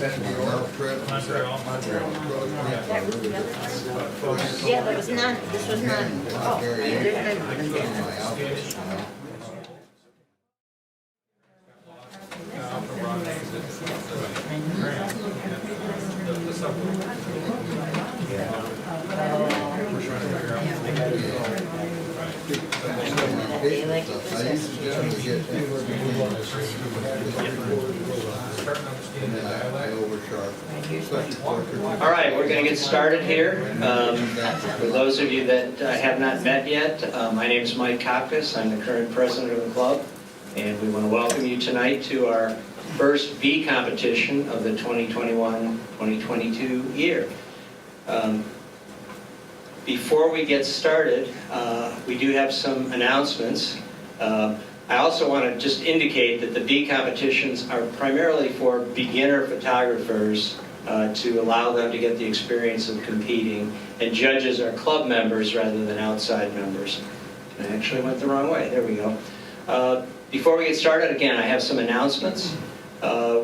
Yeah, there was none. This was none. Oh, there's none of them there. All right, we're going to get started here. For those of you that have not met yet, my name is Mike Kopkis. I'm the current president of the club, and we want to welcome you tonight to our first bee competition of the 2021-2022 year. Before we get started, we do have some announcements. I also want to just indicate that the bee competitions are primarily for beginner photographers to allow them to get the experience of competing, and judges are club members rather than outside members. I actually went the wrong way. There we go. Before we get started, again, I have some announcements.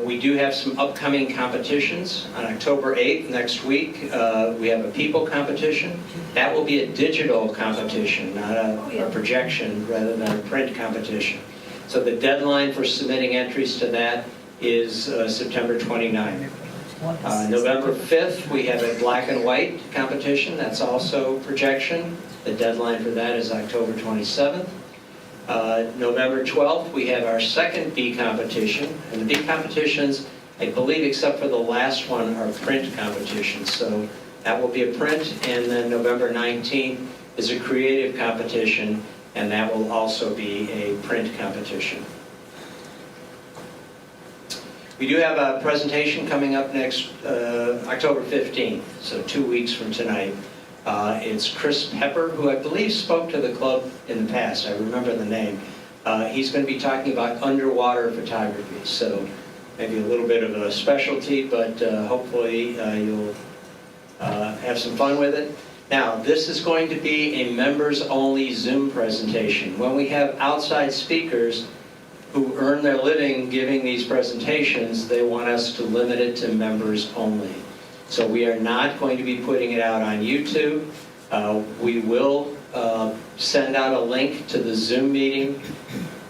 We do have some upcoming competitions. On October 8th, next week, we have a people competition. That will be a digital competition, not a projection, rather than a print competition. So the deadline for submitting entries to that is September 29th. November 5th, we have a black and white competition. That's also projection. The deadline for that is October 27th. November 12th, we have our second bee competition. And the bee competitions, I believe, except for the last one, are print competitions. So that will be a print. And then November 19th is a creative competition, and that will also be a print competition. We do have a presentation coming up next October 15th, so 2 weeks from tonight. It's Chris Pepper, who I believe spoke to the club in the past. I remember the name. He's going to be talking about underwater photography, so maybe a little bit of a specialty, but hopefully you'll have some fun with it. Now, this is going to be a members-only Zoom presentation. When we have outside speakers who earn their living giving these presentations, they want us to limit it to members only. So we are not going to be putting it out on YouTube. We will send out a link to the Zoom meeting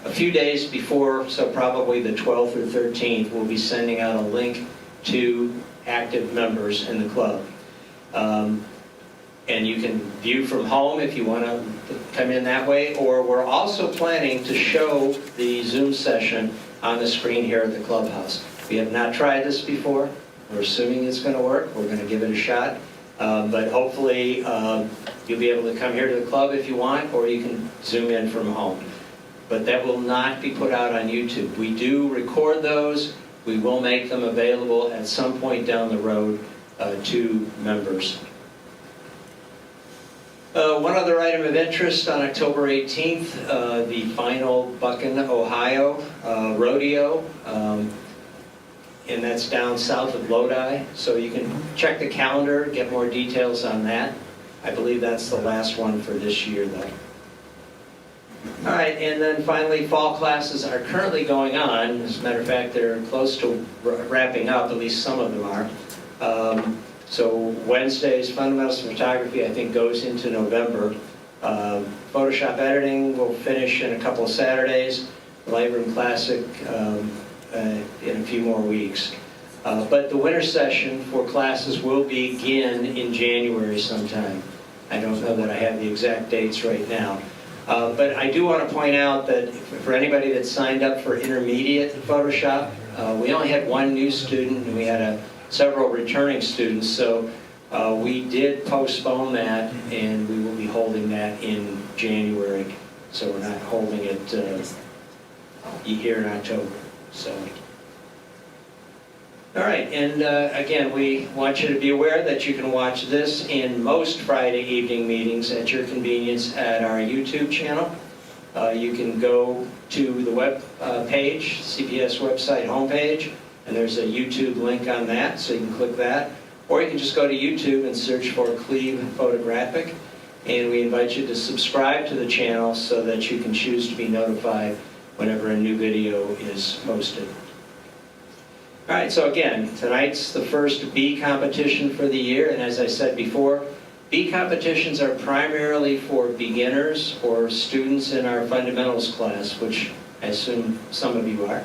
a few days before, so probably the 12th or 13th, we'll be sending out a link to active members in the club. And you can view from home if you want to come in that way, or we're also planning to show the Zoom session on the screen here at the clubhouse. We have not tried this before. We're assuming it's going to work. We're going to give it a shot. But hopefully you'll be able to come here to the club if you want, or you can Zoom in from home. But that will not be put out on YouTube. We do record those. We will make them available at some point down the road to members. One other item of interest, on October 18th, the final Buchan, Ohio rodeo. And that's down south of Lodi, so you can check the calendar, get more details on that. I believe that's the last one for this year, though. All right, and then finally, fall classes are currently going on. As a matter of fact, they're close to wrapping up, at least some of them are. So Wednesday's Fundamentals of Photography, I think, goes into November. Photoshop editing will finish in a couple of Saturdays. Lightroom Classic in a few more weeks. But the winter session for classes will begin in January sometime. I don't know that I have the exact dates right now. But I do want to point out that for anybody that signed up for intermediate Photoshop, we only had one new student and we had several returning students, so we did postpone that, and we will be holding that in January. So we're not holding it here in October. So, all right, and again, we want you to be aware that you can watch this and most Friday evening meetings at your convenience at our YouTube channel. You can go to the web page, CPS website homepage, and there's a YouTube link on that, so you can click that. Or you can just go to YouTube and search for Cleve Photographic, and we invite you to subscribe to the channel so that you can choose to be notified whenever a new video is posted. All right, so again, tonight's the first B competition for the year, and as I said before, B competitions are primarily for beginners or students in our fundamentals class, which I assume some of you are.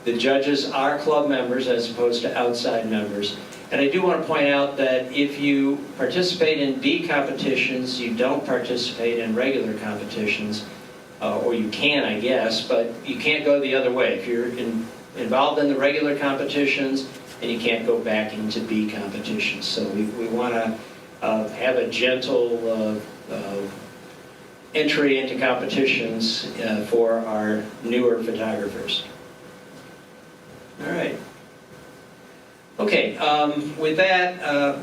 The judges are club members as opposed to outside members. And I do want to point out that if you participate in B competitions, you don't participate in regular competitions, or you can, I guess, but you can't go the other way. If you're involved in the regular competitions, and you can't go back into B competitions. So we want to have a gentle entry into competitions for our newer photographers. All right. Okay, with that,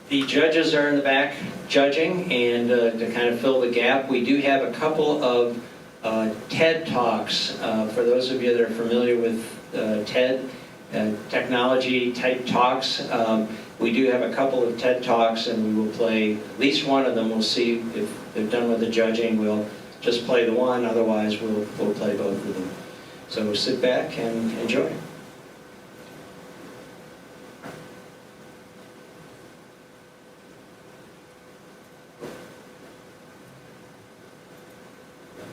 the judges are in the back judging, and to kind of fill the gap, we do have a couple of TED Talks. For those of you that are familiar with TED, technology type talks, we do have a couple of TED Talks, and we will play at least one of them. We'll see if they're done with the judging. We'll just play the one, otherwise we'll play both of them. So sit back and enjoy.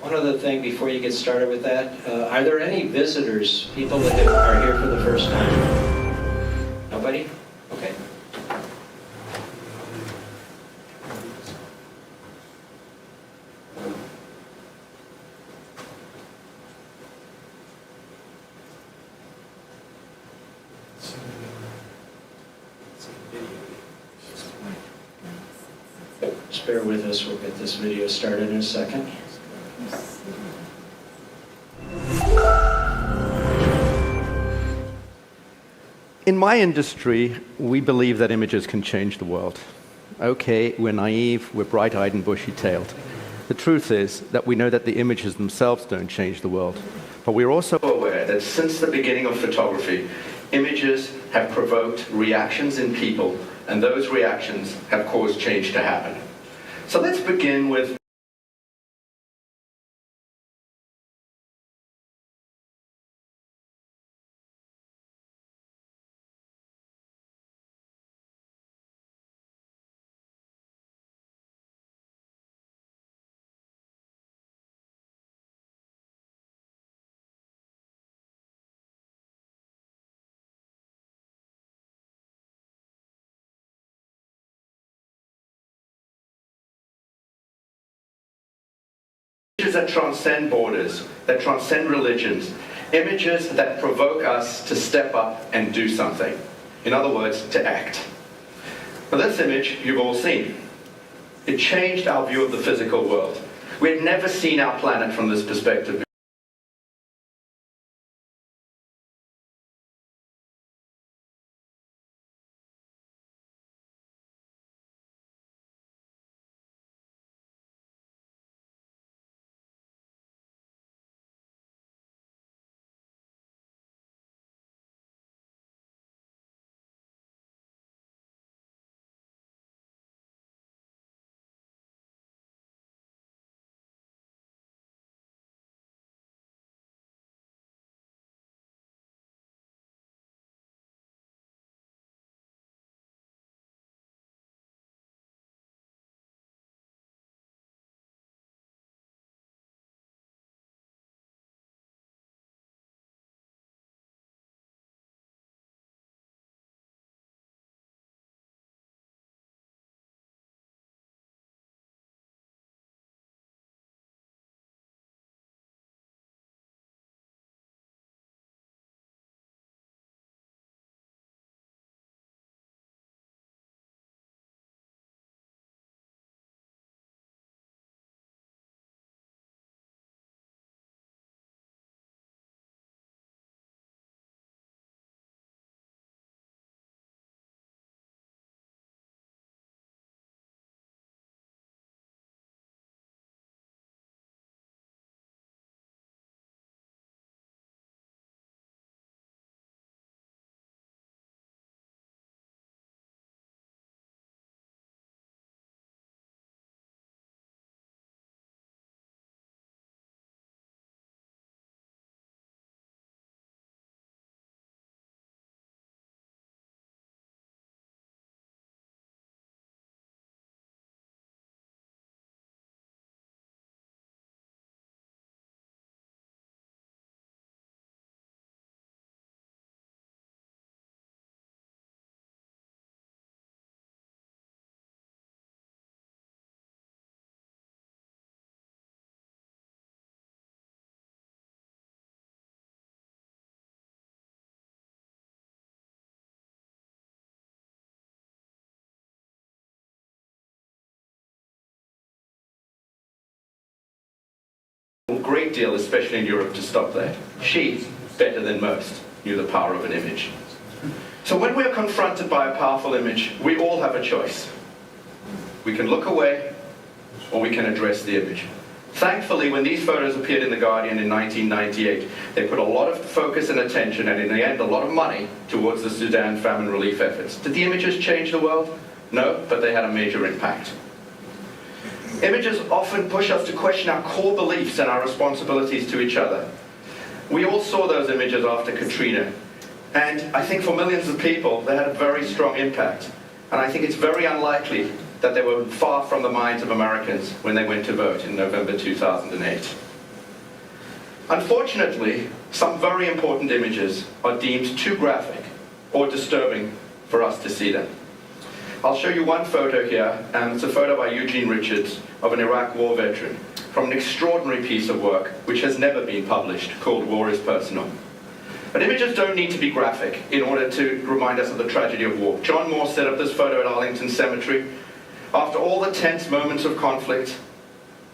One other thing before you get started with that, are there any visitors, people that are here for the first time? Nobody? Okay. Just bear with us, we'll get this video started in a second. In my industry, we believe that images can change the world. Okay, we're naive, we're bright-eyed and bushy-tailed. The truth is that we know that the images themselves don't change the world. But we're also aware that since the beginning of photography, images have provoked reactions in people, and those reactions have caused change to happen. So let's begin with images that transcend borders, that transcend religions, images that provoke us to step up and do something. In other words, to act. Now this image you've all seen. It changed our view of the physical world. We had never seen our planet from this perspective. great deal, especially in Europe, to stop that. She, better than most, knew the power of an image. So when we're confronted by a powerful image, we all have a choice. We can look away, or we can address the image. Thankfully, when these photos appeared in The Guardian in 1998, they put a lot of focus and attention, and in the end, a lot of money towards the Sudan famine relief efforts. Did the images change the world? No, but they had a major impact. Images often push us to question our core beliefs and our responsibilities to each other. We all saw those images after Katrina, and I think for millions of people, they had a very strong impact. And I think it's very unlikely that they were far from the minds of Americans when they went to vote in November 2008. Unfortunately, some very important images are deemed too graphic or disturbing for us to see them. I'll show you one photo here, and it's a photo by Eugene Richards of an Iraq War veteran from an extraordinary piece of work which has never been published, called War is Personal. But images don't need to be graphic in order to remind us of the tragedy of war. John Moore set up this photo at Arlington Cemetery. After all the tense moments of conflict,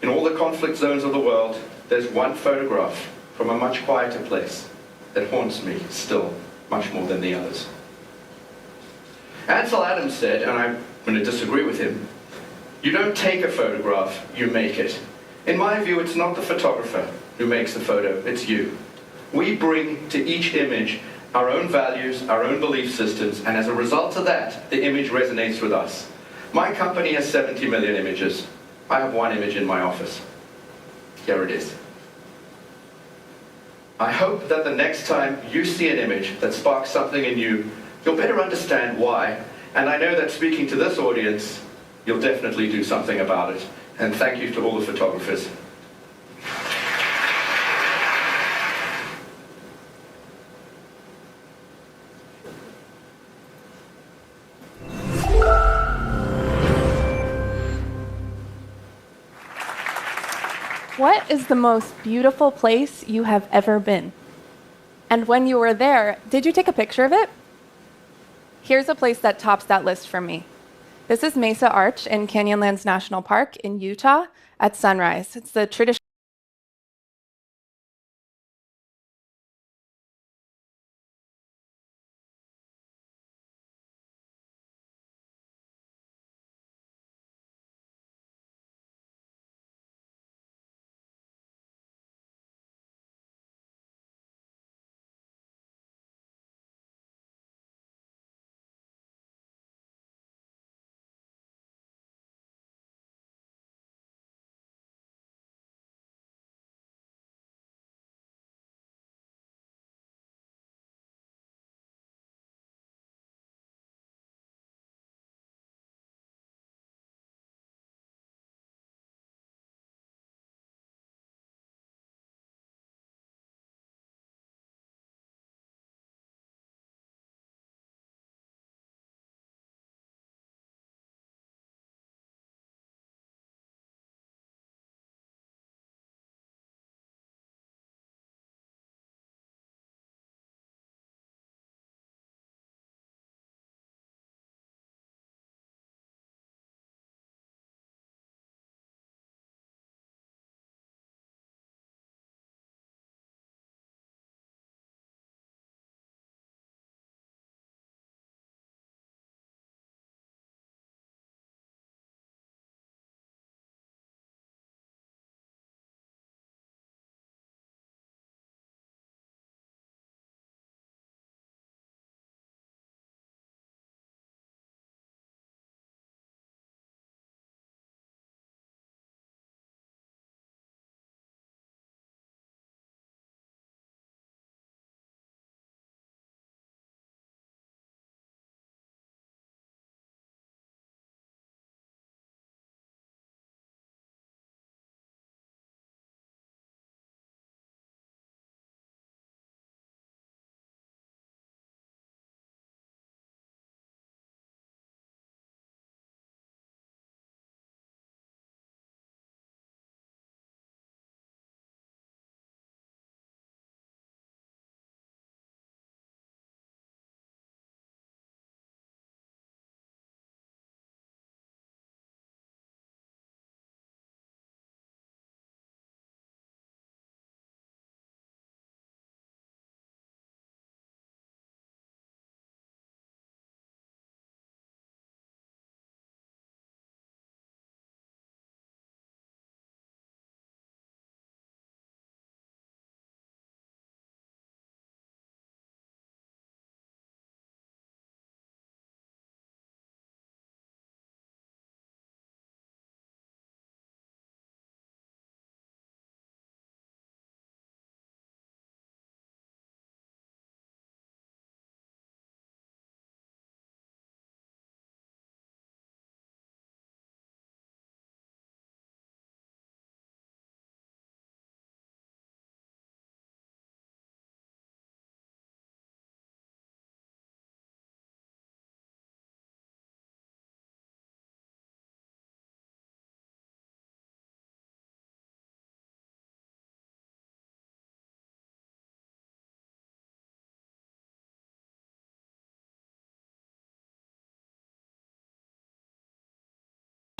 in all the conflict zones of the world, there's one photograph from a much quieter place that haunts me still much more than the others. Ansel Adams said, and I'm going to disagree with him, you don't take a photograph, you make it. In my view, it's not the photographer who makes the photo, it's you. We bring to each image our own values, our own belief systems, and as a result of that, the image resonates with us. My company has 70 million images. I have one image in my office. Here it is. I hope that the next time you see an image that sparks something in you, you'll better understand why, and I know that speaking to this audience, you'll definitely do something about it. And thank you to all the photographers. What is the most beautiful place you have ever been? And when you were there, did you take a picture of it? Here's a place that tops that list for me. This is Mesa Arch in Canyonlands National Park in Utah at sunrise. It's the traditional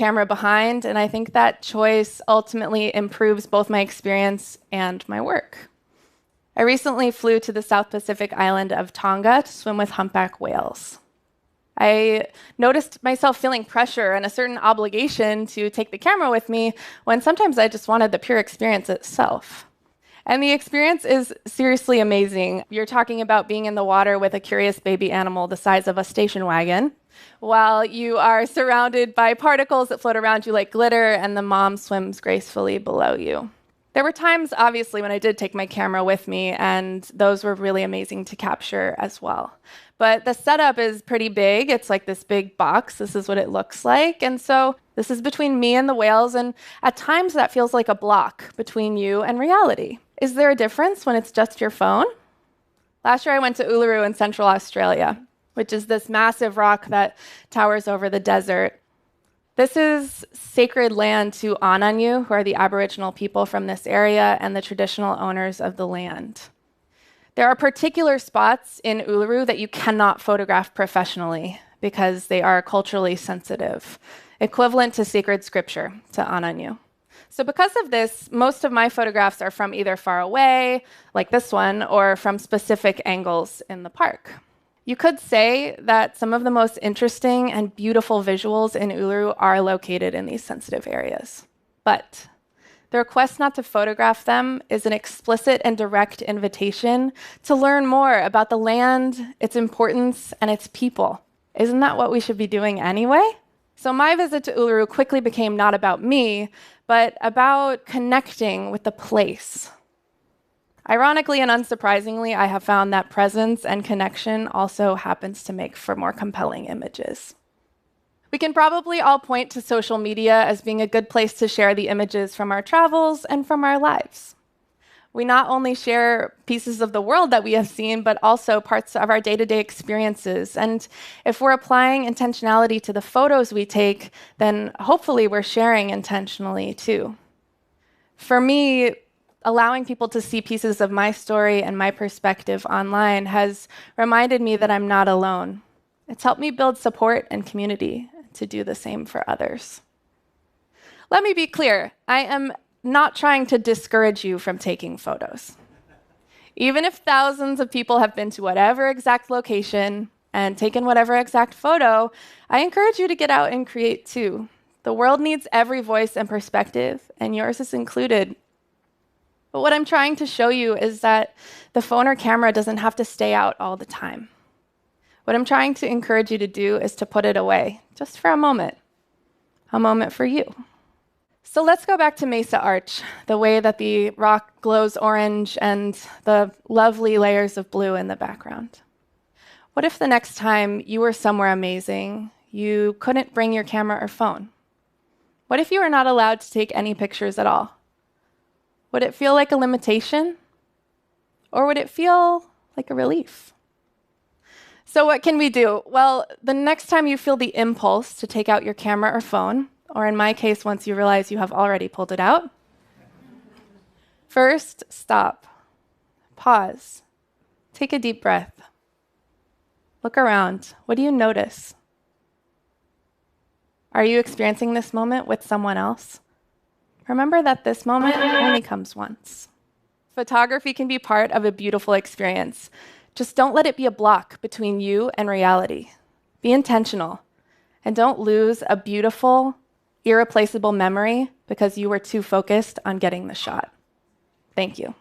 camera behind, and I think that choice ultimately improves both my experience and my work. I recently flew to the South Pacific island of Tonga to swim with humpback whales. I noticed myself feeling pressure and a certain obligation to take the camera with me when sometimes I just wanted the pure experience itself. And the experience is seriously amazing. You're talking about being in the water with a curious baby animal the size of a station wagon, while you are surrounded by particles that float around you like glitter, and the mom swims gracefully below you. There were times, obviously, when I did take my camera with me, and those were really amazing to capture as well. But the setup is pretty big. It's like this big box. This is what it looks like. And so this is between me and the whales, and at times that feels like a block between you and reality. Is there a difference when it's just your phone? Last year I went to Uluru in Central Australia, which is this massive rock that towers over the desert. This is sacred land to Anangu, who are the Aboriginal people from this area and the traditional owners of the land. There are particular spots in Uluru that you cannot photograph professionally because they are culturally sensitive, equivalent to sacred scripture to Anangu. So because of this, most of my photographs are from either far away, like this one, or from specific angles in the park. You could say that some of the most interesting and beautiful visuals in Uluru are located in these sensitive areas. But the request not to photograph them is an explicit and direct invitation to learn more about the land, its importance, and its people. Isn't that what we should be doing anyway? So my visit to Uluru quickly became not about me, but about connecting with the place. Ironically and unsurprisingly, I have found that presence and connection also happens to make for more compelling images. We can probably all point to social media as being a good place to share the images from our travels and from our lives. We not only share pieces of the world that we have seen, but also parts of our day-to-day experiences. And if we're applying intentionality to the photos we take, then hopefully we're sharing intentionally too. For me, allowing people to see pieces of my story and my perspective online has reminded me that I'm not alone. It's helped me build support and community to do the same for others. Let me be clear, I am not trying to discourage you from taking photos. Even if thousands of people have been to whatever exact location and taken whatever exact photo, I encourage you to get out and create too. The world needs every voice and perspective, and yours is included. But what I'm trying to show you is that the phone or camera doesn't have to stay out all the time. What I'm trying to encourage you to do is to put it away, just for a moment for you. So let's go back to Mesa Arch, the way that the rock glows orange and the lovely layers of blue in the background. What if the next time you were somewhere amazing, you couldn't bring your camera or phone? What if you were not allowed to take any pictures at all? Would it feel like a limitation? Or would it feel like a relief? So what can we do? Well, the next time you feel the impulse to take out your camera or phone, or in my case, once you realize you have already pulled it out, first, stop, pause, take a deep breath. Look around. What do you notice? Are you experiencing this moment with someone else? Remember that this moment only comes once. Photography can be part of a beautiful experience. Just don't let it be a block between you and reality. Be intentional, and don't lose a beautiful, irreplaceable memory because you were too focused on getting the shot. Thank you.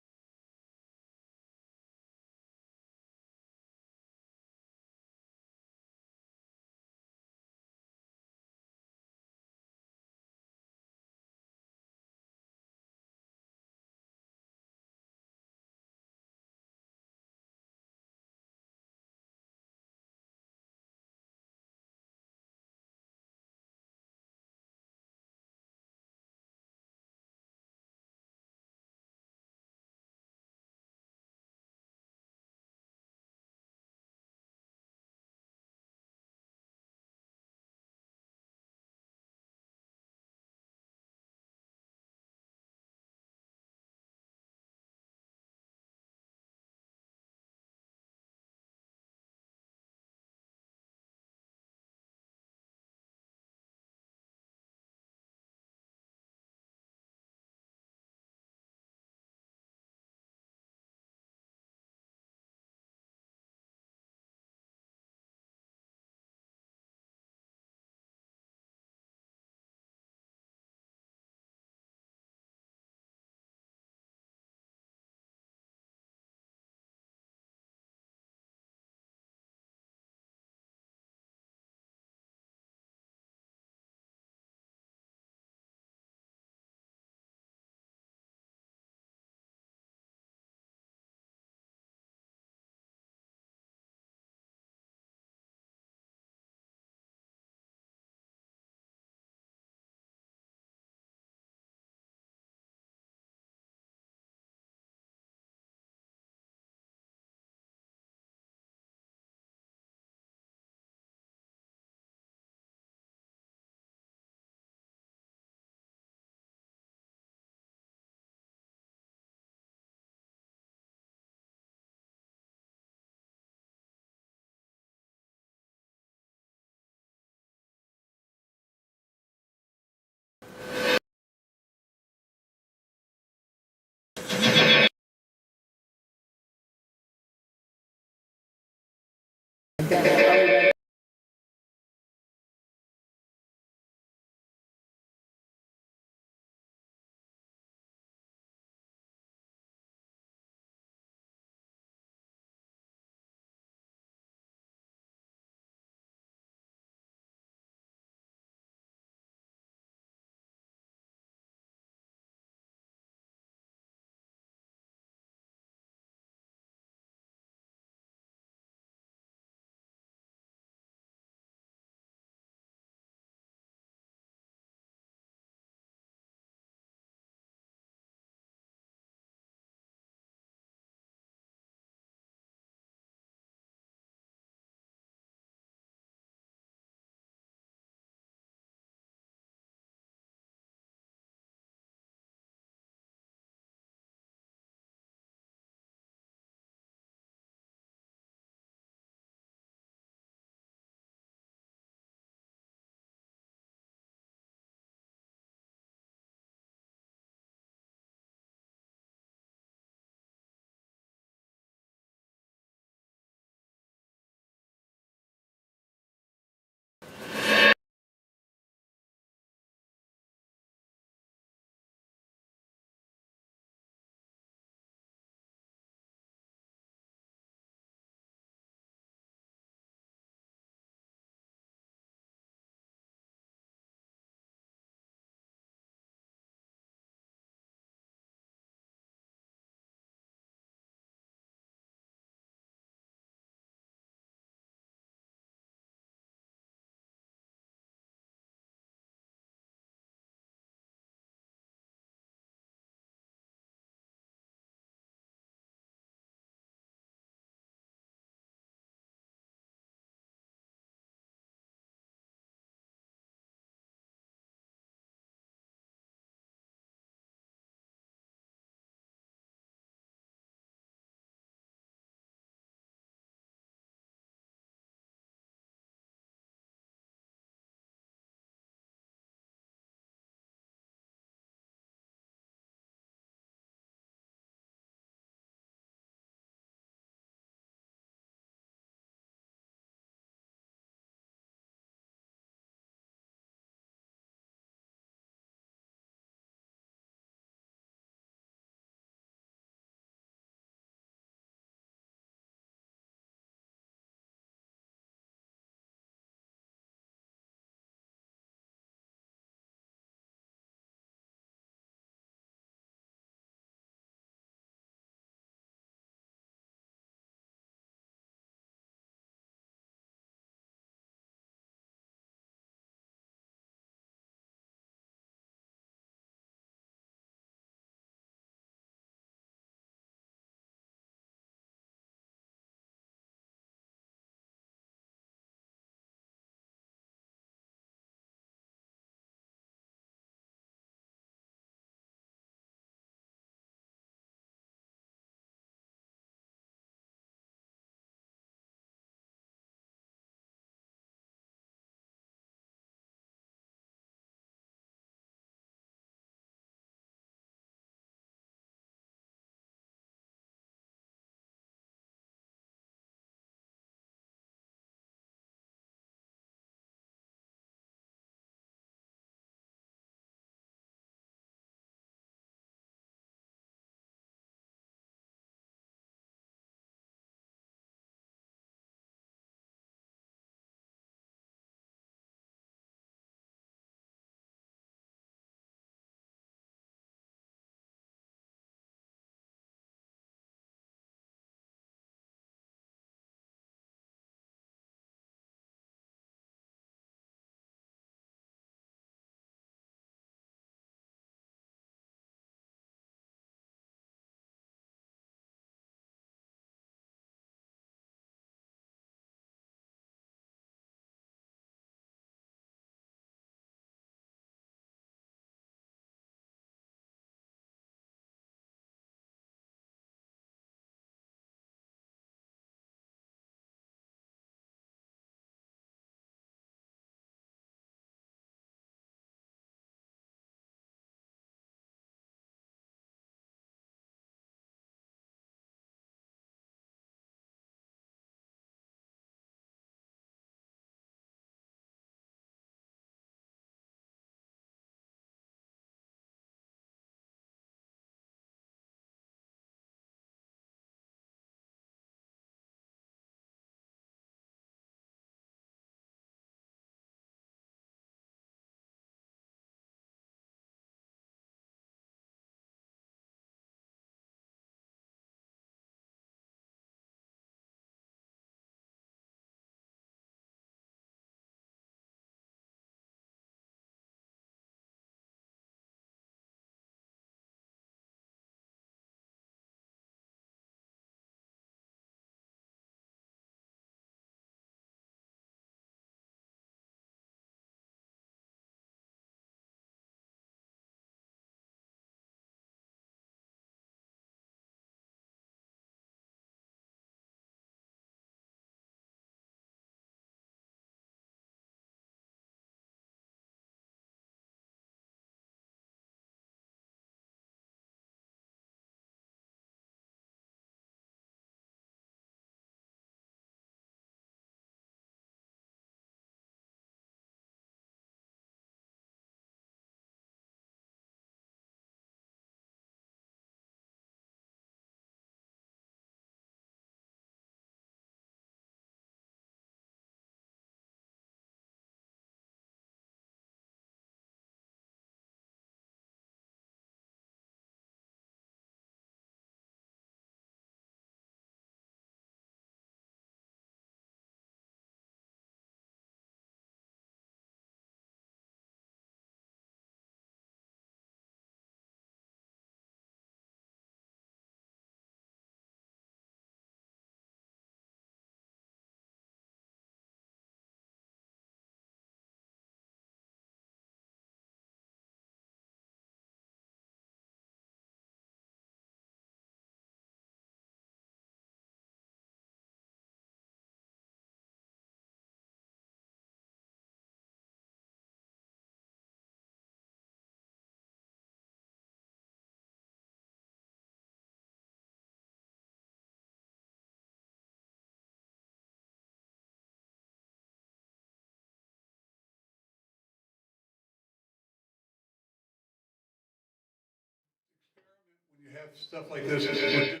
have stuff like this.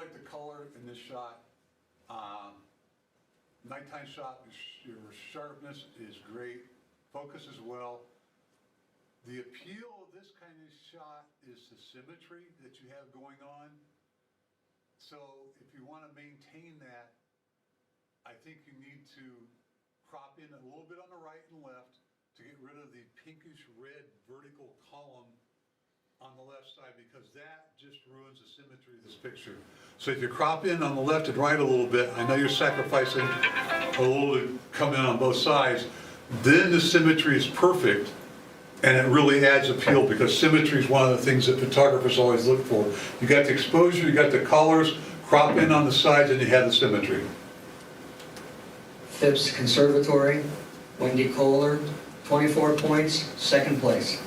like the color in this shot. Nighttime shot, your sharpness is great, focus as well. The appeal of this kind of shot is the symmetry that you have going on. So if you want to maintain that, I think you need to crop in a little bit on the right and left to get rid of the pinkish red vertical column on the left side, because that just ruins the symmetry of this picture. So if you crop in on the left and right a little bit, I know you're sacrificing a little to come in on both sides, then the symmetry is perfect, and it really adds appeal, because symmetry is one of the things that photographers always look for. You got the exposure, you got the colors, crop in on the sides, and you have the symmetry. Phipps Conservatory, Wendy Kohler, 24 points, second place.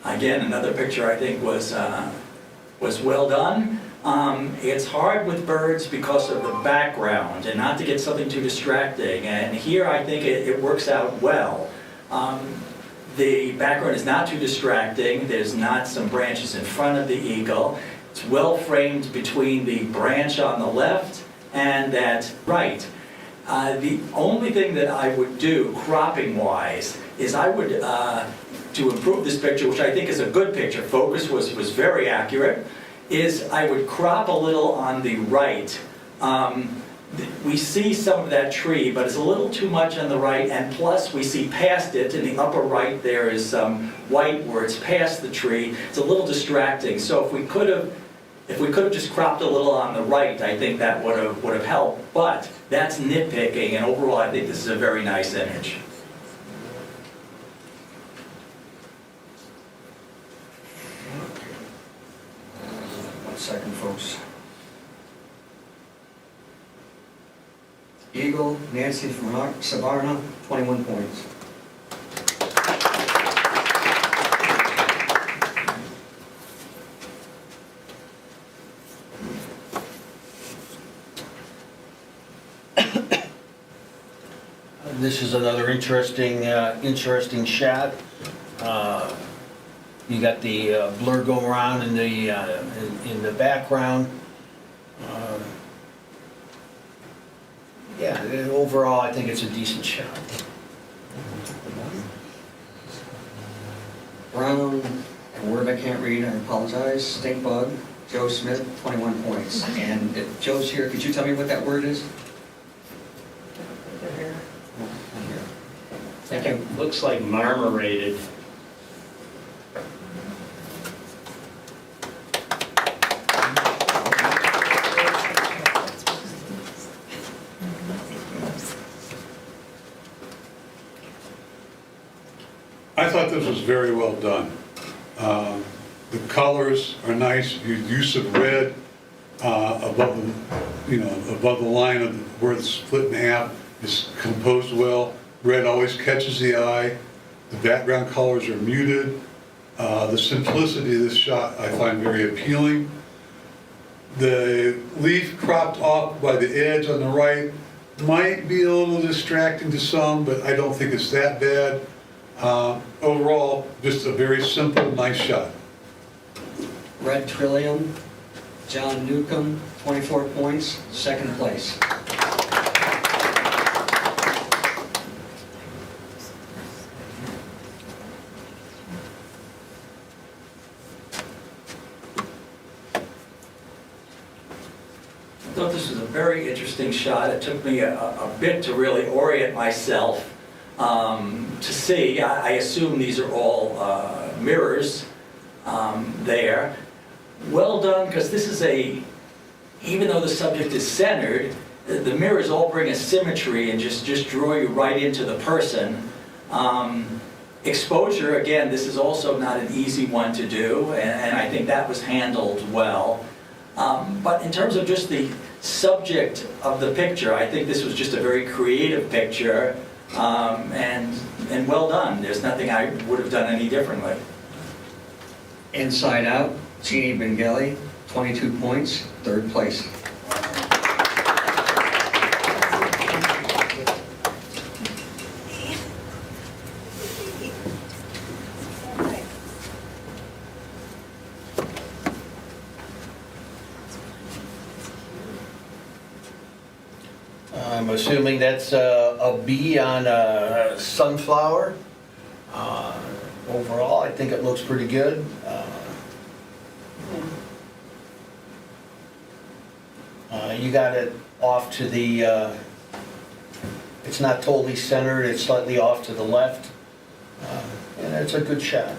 Again, another picture I think was well done. It's hard with birds because of the background and not to get something too distracting. And here I think it works out well. The background is not too distracting. There's not some branches in front of the eagle. It's well framed between the branch on the left and that right. The only thing that I would do cropping-wise is I would, to improve this picture, which I think is a good picture, focus was very accurate, is I would crop a little on the right. We see some of that tree, but it's a little too much on the right, and plus we see past it, in the upper right there is some white where it's past the tree. It's a little distracting, so if we could have just cropped a little on the right, I think that would have helped, but that's nitpicking, and overall I think this is a very nice image. 1 second, folks. Eagle, Nancy from Savannah, 21 points. This is another interesting shot. You got the blur going around in the background. Yeah, overall, I think it's a decent shot. Brown, a word I can't read, I apologize. Stink bug, Joe Smith, 21 points. And if Joe's here, could you tell me what that word is? Thank you. Looks like marmorated. I thought this was very well done. The colors are nice. Your use of red above the line of where it's split in half is composed well. Red always catches the eye. The background colors are muted. The simplicity of this shot I find very appealing. The leaf cropped off by the edge on the right might be a little distracting to some, but I don't think it's that bad. Overall, just a very simple, nice shot. Red Trillium, John Newcomb, 24 points, second place. I thought this was a very interesting shot. It took me a bit to really orient myself to see. I assume these are all mirrors there. Well done, because this is even though the subject is centered, the mirrors all bring a symmetry and just draw you right into the person. Exposure, again, this is also not an easy one to do, and I think that was handled well. But in terms of just the subject of the picture, I think this was just a very creative picture, and well done. There's nothing I would have done any differently. Inside Out, Jeannie Bengelli, 22 points, third place. I'm assuming that's a bee on a sunflower. Overall, I think it looks pretty good. You got it off to the, it's not totally centered, it's slightly off to the left. And it's a good shot.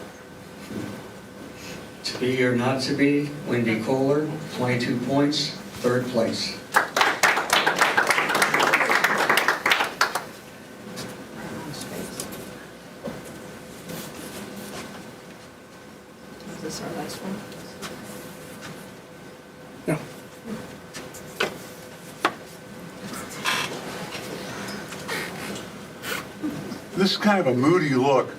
To be or not to be, Wendy Kohler, 22 points, third place. Is this our last one? This is kind of a moody look.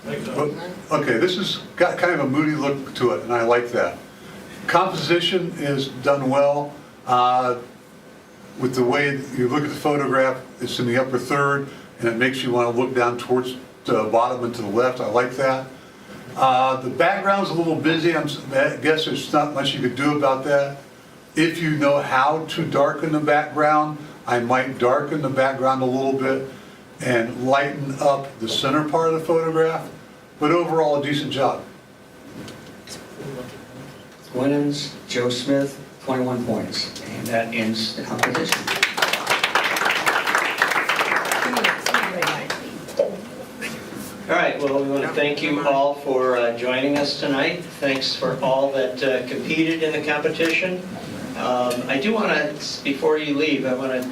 Okay, this has got kind of a moody look to it, and I like that. Composition is done well. With the way you look at the photograph, it's in the upper third, and it makes you want to look down towards the bottom and to the left. I like that. The background's a little busy. I guess there's not much you could do about that. If you know how to darken the background, I might darken the background a little bit and lighten up the center part of the photograph, but overall a decent job. Winnens, Joe Smith, 21 points. And that ends the competition. All right, well, we want to thank you all for joining us tonight. Thanks for all that competed in the competition. I do want to, before you leave, I want to,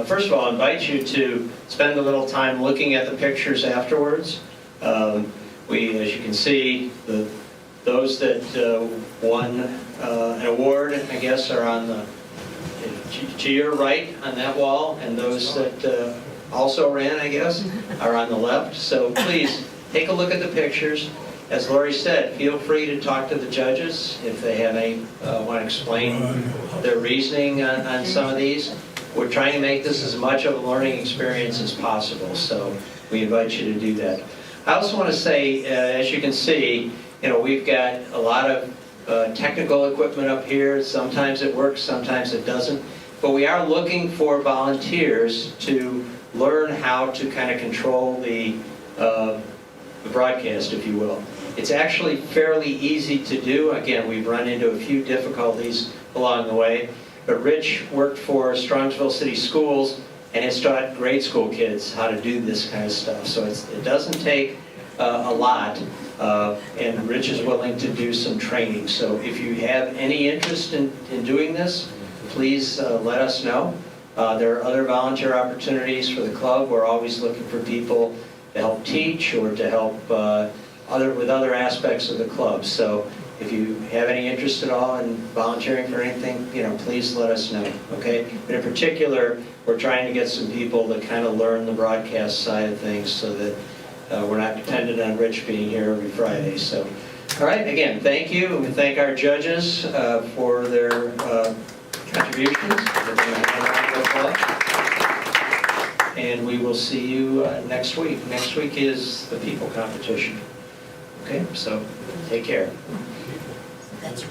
first of all, invite you to spend a little time looking at the pictures afterwards. We, as you can see, those that won an award, I guess, are on the, to your right on that wall, and those that also ran, I guess, are on the left. So please, take a look at the pictures. As Lori said, feel free to talk to the judges if they have any, want to explain their reasoning on some of these. We're trying to make this as much of a learning experience as possible, so we invite you to do that. I also want to say, as you can see, we've got a lot of technical equipment up here. Sometimes it works, sometimes it doesn't. But we are looking for volunteers to learn how to kind of control the broadcast, if you will. It's actually fairly easy to do. Again, we've run into a few difficulties along the way. But Rich worked for Strongsville City Schools and has taught grade school kids how to do this kind of stuff. So it doesn't take a lot, and Rich is willing to do some training. So if you have any interest in doing this, please let us know. There are other volunteer opportunities for the club. We're always looking for people to help teach or to help with other aspects of the club. So if you have any interest at all in volunteering for anything, please let us know, okay? But in particular, we're trying to get some people to kind of learn the broadcast side of things so that we're not dependent on Rich being here every Friday. So, all right, again, thank you. We thank our judges for their contributions. And we will see you next week. Next week is the people competition. Okay, so take care. That's